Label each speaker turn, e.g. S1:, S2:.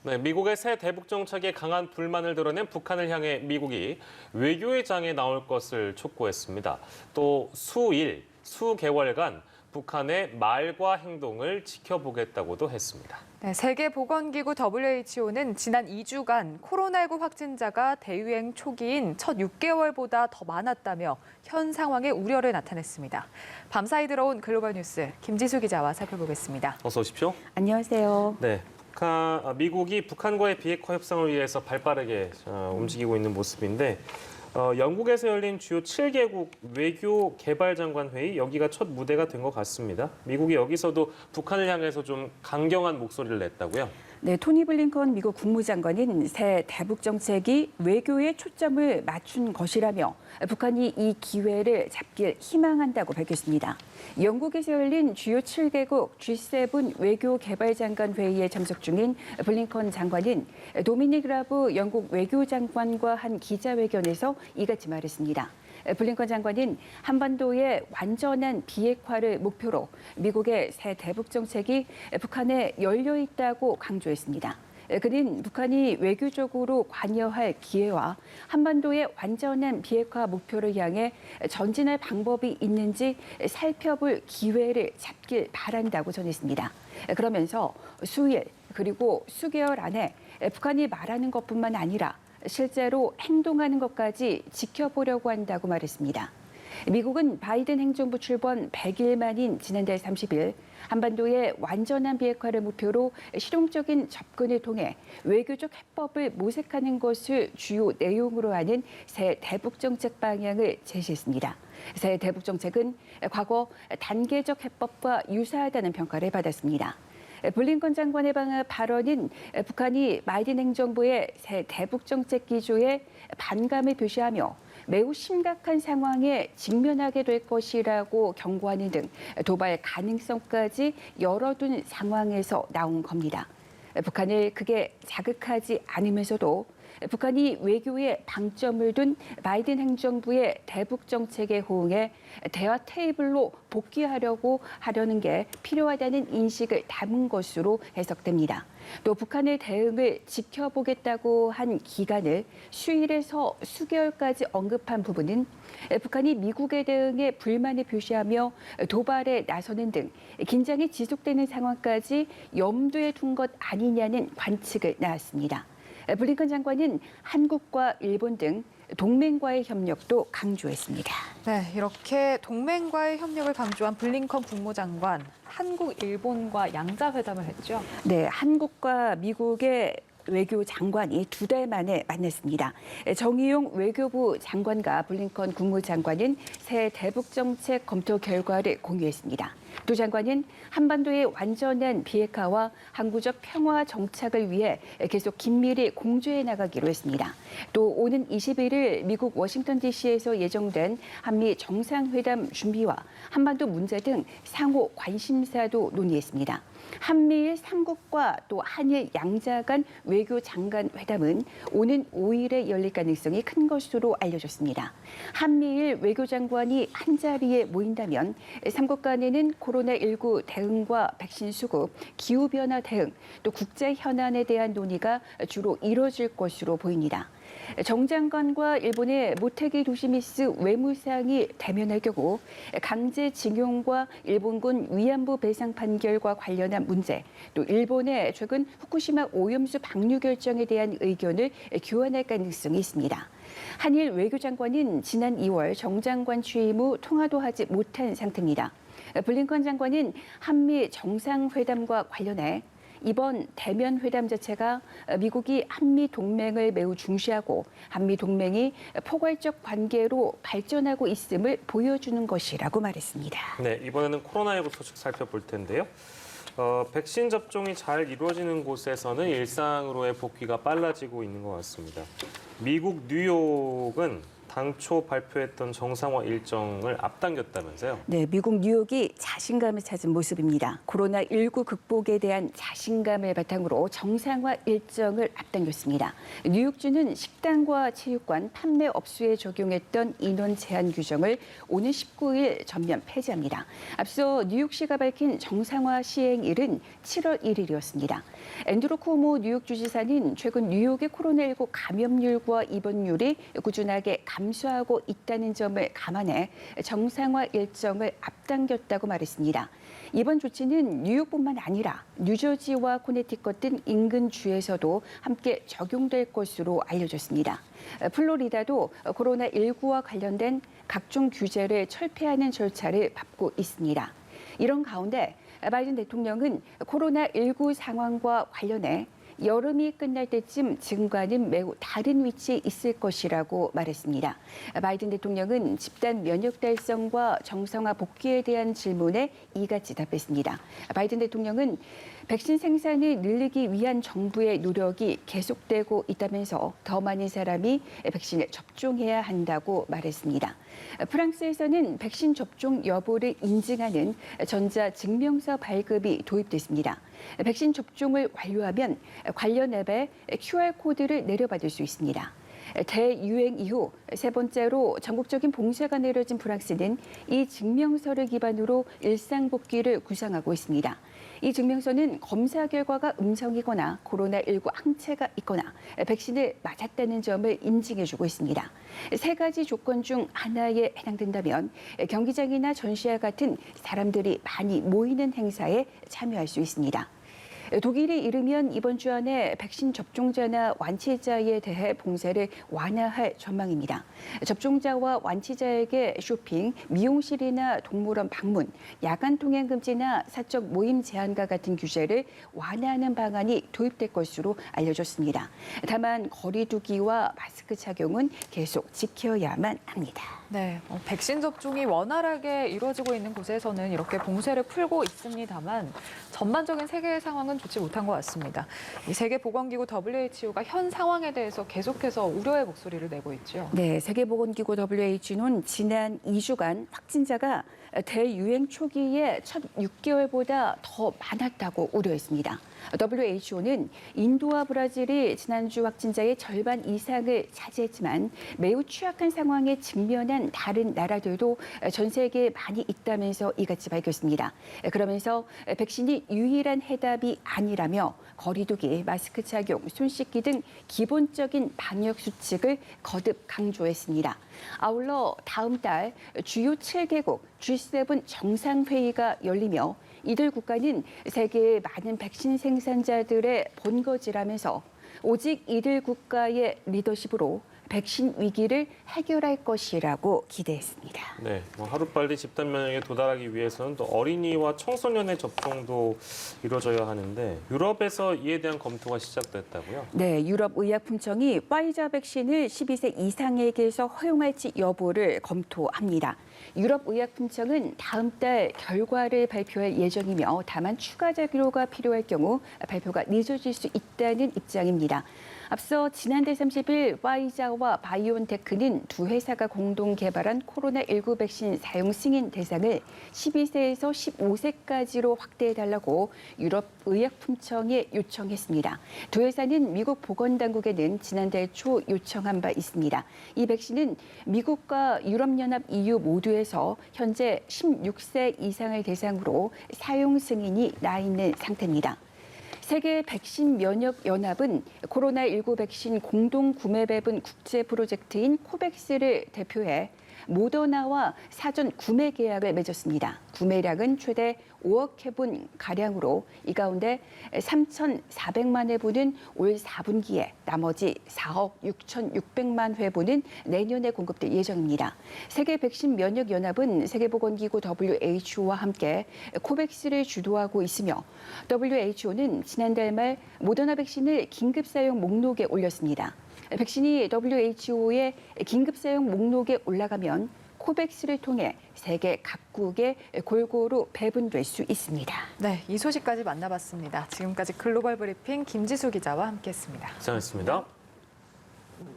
S1: 네, 미국의 새 대북 정책에 강한 불만을 드러낸 북한을 향해 미국이 외교의 장에 나올 것을 촉구했습니다. 또 수개월간 북한의 말과 행동을 지켜보겠다고도 했습니다.
S2: 네, 세계보건기구 WHO는 지난 2주간 코로나19 확진자가 대유행 초기인 첫 6개월보다 더 많았다며 현 상황에 우려를 나타냈습니다. 밤사이 들어온 글로벌 뉴스 김지수 기자와 살펴보겠습니다.
S1: 어서 오십시오.
S3: 안녕하세요.
S1: 네, 미국이 북한과의 비핵화 협상을 위해서 발빠르게 움직이고 있는 모습인데 영국에서 열린 주요 7개국 외교 개발 장관 회의 여기가 첫 무대가 된 것 같습니다. 미국이 여기서도 북한을 향해서 좀 강경한 목소리를 냈다고요?
S3: 네, 토니 블링컨 미국 국무장관은 새 대북 정책이 외교에 초점을 맞춘 것이라며 북한이 이 기회를 잡길 희망한다고 밝혔습니다. 영국에서 열린 주요 7개국 G7 외교 개발 장관 회의에 참석 중인 블링컨 장관은 도미닉 라브 영국 외교장관과 한 기자회견에서 이같이 말했습니다. 블링컨 장관은 한반도의 완전한 비핵화를 목표로 미국의 새 대북 정책이 북한에 열려 있다고 강조했습니다. 그는 북한이 외교적으로 관여할 기회와 한반도의 완전한 비핵화 목표를 향해 전진할 방법이 있는지 살펴볼 기회를 잡길 바란다고 전했습니다. 그러면서 수일 그리고 수개월 안에 북한이 말하는 것뿐만 아니라 실제로 행동하는 것까지 지켜보려고 한다고 말했습니다. 미국은 바이든 행정부 출범 100일 만인 지난달 30일 한반도의 완전한 비핵화를 목표로 실용적인 접근을 통해 외교적 해법을 모색하는 것을 주요 내용으로 하는 새 대북 정책 방향을 제시했습니다. 새 대북 정책은 과거 단계적 해법과 유사하다는 평가를 받았습니다. 블링컨 장관의 발언은 북한이 바이든 행정부의 새 대북 정책 기조에 반감을 표시하며 매우 심각한 상황에 직면하게 될 것이라고 경고하는 등 도발 가능성까지 열어둔 상황에서 나온 겁니다. 북한을 크게 자극하지 않으면서도 북한이 외교에 방점을 둔 바이든 행정부의 대북 정책에 호응해 대화 테이블로 복귀하려고 하려는 게 필요하다는 인식을 담은 것으로 해석됩니다. 또 북한의 대응을 지켜보겠다고 한 기간을 수일에서 수개월까지 언급한 부분은 북한이 미국의 대응에 불만을 표시하며 도발에 나서는 등 긴장이 지속되는 상황까지 염두에 둔 것 아니냐는 관측을 낳았습니다. 블링컨 장관은 한국과 일본 등 동맹과의 협력도 강조했습니다.
S2: 네, 이렇게 동맹과의 협력을 강조한 블링컨 국무장관, 한국, 일본과 양자회담을 했죠.
S3: 네, 한국과 미국의 외교 장관이 2달 만에 만났습니다. 정의용 외교부 장관과 블링컨 국무장관은 새 대북 정책 검토 결과를 공유했습니다. 두 장관은 한반도의 완전한 비핵화와 항구적 평화 정착을 위해 계속 긴밀히 공조해 나가기로 했습니다. 또 오는 21일 미국 워싱턴 DC에서 예정된 한미 정상회담 준비와 한반도 문제 등 상호 관심사도 논의했습니다. 한미일 3국과 또 한일 양자 간 외교 장관 회담은 오는 5일에 열릴 가능성이 큰 것으로 알려졌습니다. 한미일 외교장관이 한자리에 모인다면 3국 간에는 코로나19 대응과 백신 수급, 기후변화 대응, 또 국제 현안에 대한 논의가 주로 이뤄질 것으로 보입니다. 정 장관과 일본의 모테기 도시미스 외무상이 대면할 경우 강제징용과 일본군 위안부 배상 판결과 관련한 문제, 또 일본의 최근 후쿠시마 오염수 방류 결정에 대한 의견을 교환할 가능성이 있습니다. 한일 외교장관은 지난 2월 정 장관 취임 후 통화도 하지 못한 상태입니다. 블링컨 장관은 한미 정상회담과 관련해 이번 대면 회담 자체가 미국이 한미 동맹을 매우 중시하고 한미 동맹이 포괄적 관계로 발전하고 있음을 보여주는 것이라고 말했습니다.
S1: 네, 이번에는 코로나19 소식 살펴볼 텐데요. 백신 접종이 잘 이루어지는 곳에서는 일상으로의 복귀가 빨라지고 있는 것 같습니다. 미국 뉴욕은 당초 발표했던 정상화 일정을 앞당겼다면서요?
S3: 네, 미국 뉴욕이 자신감을 찾은 모습입니다. 코로나19 극복에 대한 자신감을 바탕으로 정상화 일정을 앞당겼습니다. 뉴욕주는 식당과 체육관, 판매 업소에 적용했던 인원 제한 규정을 오는 19일 전면 폐지합니다. 앞서 뉴욕시가 밝힌 정상화 시행일은 7월 1일이었습니다. 앤드루 쿠오모 뉴욕 주지사는 최근 뉴욕의 코로나19 감염률과 입원율이 꾸준하게 감소하고 있다는 점을 감안해 정상화 일정을 앞당겼다고 말했습니다. 이번 조치는 뉴욕뿐만 아니라 뉴저지와 코네티컷 등 인근 주에서도 함께 적용될 것으로 알려졌습니다. 플로리다도 코로나19와 관련된 각종 규제를 철폐하는 절차를 밟고 있습니다. 이런 가운데 바이든 대통령은 코로나19 상황과 관련해 여름이 끝날 때쯤 지금과는 매우 다른 위치에 있을 것이라고 말했습니다. 바이든 대통령은 집단 면역 달성과 정상화 복귀에 대한 질문에 이같이 답했습니다. 바이든 대통령은 백신 생산을 늘리기 위한 정부의 노력이 계속되고 있다면서 더 많은 사람이 백신을 접종해야 한다고 말했습니다. 프랑스에서는 백신 접종 여부를 인증하는 전자증명서 발급이 도입됐습니다. 백신 접종을 완료하면 관련 앱에 QR코드를 내려받을 수 있습니다. 대유행 이후 세 번째로 전국적인 봉쇄가 내려진 프랑스는 이 증명서를 기반으로 일상 복귀를 구상하고 있습니다. 이 증명서는 검사 결과가 음성이거나 코로나19 항체가 있거나 백신을 맞았다는 점을 인증해주고 있습니다. 세 가지 조건 중 하나에 해당된다면 경기장이나 전시회 같은 사람들이 많이 모이는 행사에 참여할 수 있습니다. 독일이 이르면 이번 주 안에 백신 접종자나 완치자에 대해 봉쇄를 완화할 전망입니다. 접종자와 완치자에게 쇼핑, 미용실이나 동물원 방문, 야간 통행 금지나 사적 모임 제한과 같은 규제를 완화하는 방안이 도입될 것으로 알려졌습니다. 다만 거리 두기와 마스크 착용은 계속 지켜야만 합니다.
S2: 네, 백신 접종이 원활하게 이루어지고 있는 곳에서는 이렇게 봉쇄를 풀고 있습니다만 전반적인 세계의 상황은 좋지 못한 것 같습니다. 이 세계보건기구 WHO가 현 상황에 대해서 계속해서 우려의 목소리를 내고 있죠.
S3: 네, 세계보건기구 WHO는 지난 2주간 확진자가 대유행 초기에 첫 6개월보다 더 많았다고 우려했습니다. WHO는 인도와 브라질이 지난주 확진자의 절반 이상을 차지했지만 매우 취약한 상황에 직면한 다른 나라들도 전 세계에 많이 있다면서 이같이 밝혔습니다. 그러면서 백신이 유일한 해답이 아니라며 거리 두기, 마스크 착용, 손 씻기 등 기본적인 방역 수칙을 거듭 강조했습니다. 아울러 다음 달 주요 7개국 G7 정상회의가 열리며 이들 국가는 세계의 많은 백신 생산자들의 본거지라면서 오직 이들 국가의 리더십으로 백신 위기를 해결할 것이라고 기대했습니다.
S1: 네, 하루빨리 집단 면역에 도달하기 위해서는 또 어린이와 청소년의 접종도 이루어져야 하는데 유럽에서 이에 대한 검토가 시작됐다고요?
S3: 네, 유럽 의약품청이 화이자 백신을 12세 이상에게서 허용할지 여부를 검토합니다. 유럽의약품청은 다음 달 결과를 발표할 예정이며 다만 추가 자료가 필요할 경우 발표가 늦어질 수 있다는 입장입니다. 앞서 지난달 30일 화이자와 바이온테크는 두 회사가 공동 개발한 코로나19 백신 사용 승인 대상을 12세에서 15세까지로 확대해달라고 유럽의약품청에 요청했습니다. 두 회사는 미국 보건당국에는 지난달 초 요청한 바 있습니다. 이 백신은 미국과 유럽연합 EU 모두에서 현재 16세 이상을 대상으로 사용 승인이 나 있는 상태입니다. 세계 백신 면역 연합은 코로나19 백신 공동 구매 배분 국제 프로젝트인 코백스를 대표해 모더나와 사전 구매 계약을 맺었습니다. 구매량은 최대 5억 회분 가량으로 이 가운데 3,400만 회분은 올 4분기에 나머지 4억 6,600만 회분은 내년에 공급될 예정입니다. 세계 백신 면역 연합은 세계보건기구 WHO와 함께 코백스를 주도하고 있으며 WHO는 지난달 말 모더나 백신을 긴급 사용 목록에 올렸습니다. 백신이 WHO의 긴급 사용 목록에 올라가면 코백스를 통해 세계 각국에 골고루 배분될 수 있습니다.
S2: 네, 이 소식까지 만나봤습니다. 지금까지 글로벌 브리핑 김지수 기자와 함께했습니다.
S1: 고생하셨습니다.